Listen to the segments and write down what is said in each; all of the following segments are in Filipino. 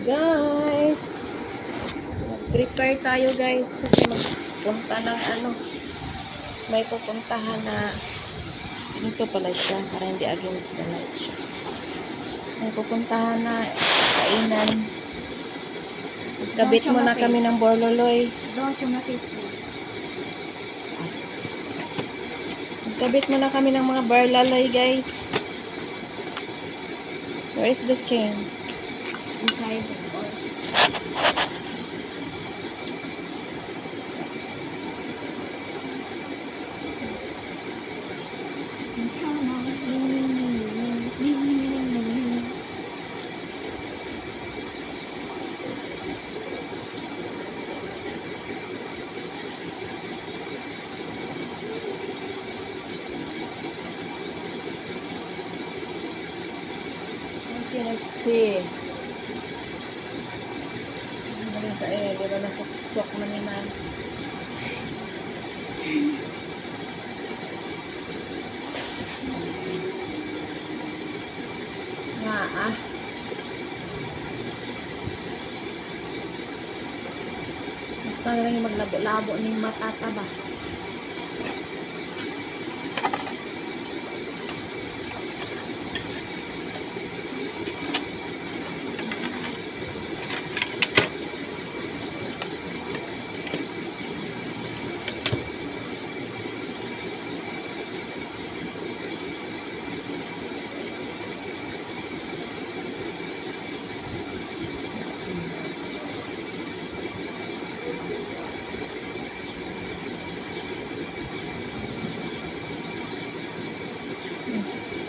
Guys, prepare tayo guys kasi magpunta ng may pupuntahan na dito pala siya para hindi against the light siya. May pupuntahan na kainan. Kabit muna kami ng borloloy. Don't show my face, please. Kabit muna kami ng mga borloloy guys. Where is the chain? Inside, of course. Okay, let's see. Di ba nasok man ni man. Basta na lang yung maglabo-labo ng matata ba.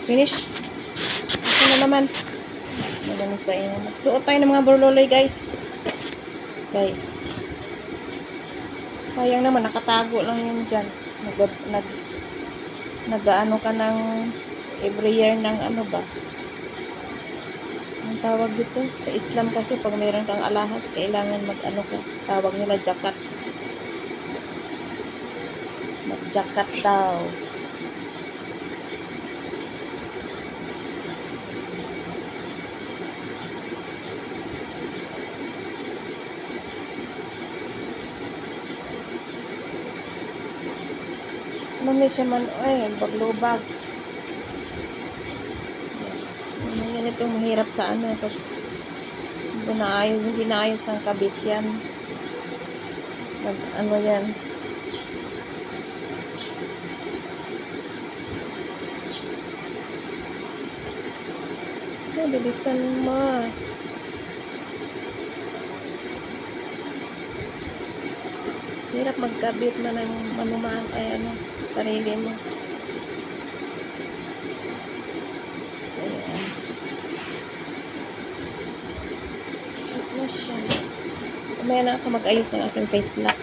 Finish. Ito na naman. Madami sa inyo. Magsuot tayo ng mga borloloy guys. Okay. Sayang naman, nakatago lang yun dyan. Nag-ano ka ng every year ng ano ba? Ang tawag dito? Sa Islam kasi pag mayroon kang alahas, kailangan mag-ano ka. Tawag nila jakat. Mag-jakat daw. Mami siya man, baglubag. Yan itong mahirap sa pag hindi naayos ang kabit yan. Yan. Bilisan mo. Hirap magkabit na ng manumaan sarili mo. Ayan. Ito na siya. Kumaya na ako mag-ayos ng aking face lock.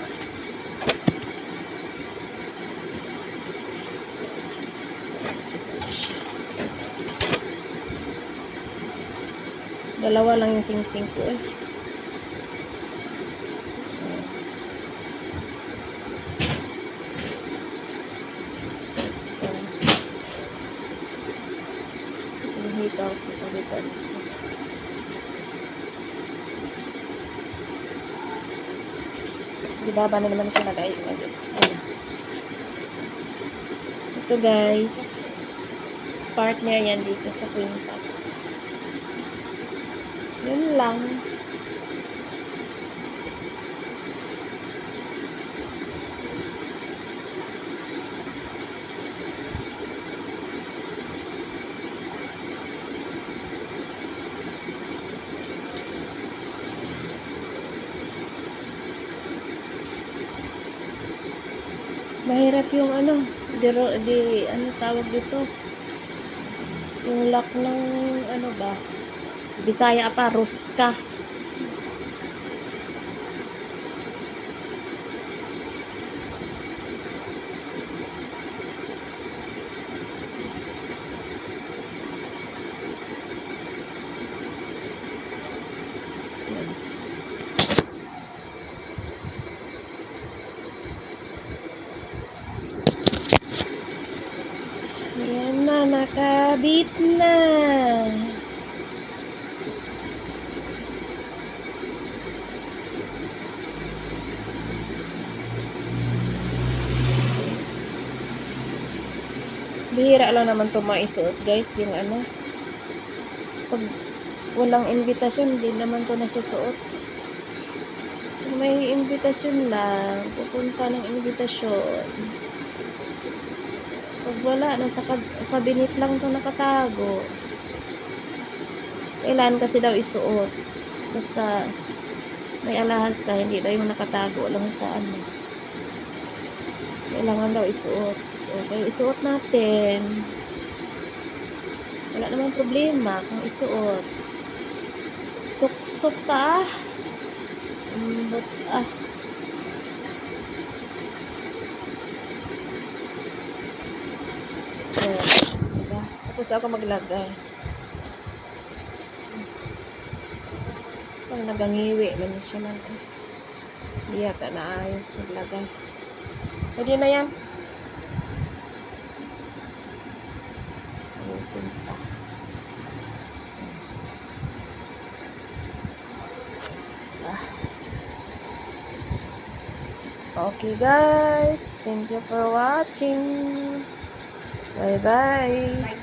Dalawa lang yung sing-sing ko Hikaw ko dito. Dibaba na naman siya ito guys, partner yan dito sa Quintas. Yun lang. Mahirap yung tawag dito? Yung lock ng ba? Bisaya pa, ruska. Ayan na, nakabit na. bihira lang naman to maisuot guys, yung ano. Pag walang invitasyon, hindi naman to nasusuot. Kung may invitasyon lang, pupunta ng invitasyon. Pag wala, nasa kabinet lang to nakatago. Kailan kasi daw isuot. Basta may alahas ka, hindi daw yung nakatago lang sa ano. Kailangan daw isuot. So, okay, isuot natin. Wala namang problema kung isuot. Suk-suk ka ah. But, Ayan, diba? Tapos ako maglagay. Parang nagangiwi man siya man. Hindi yata naayos maglagay. Pwede na yan. Ayusin pa. Okay guys, thank you for watching. Bye bye.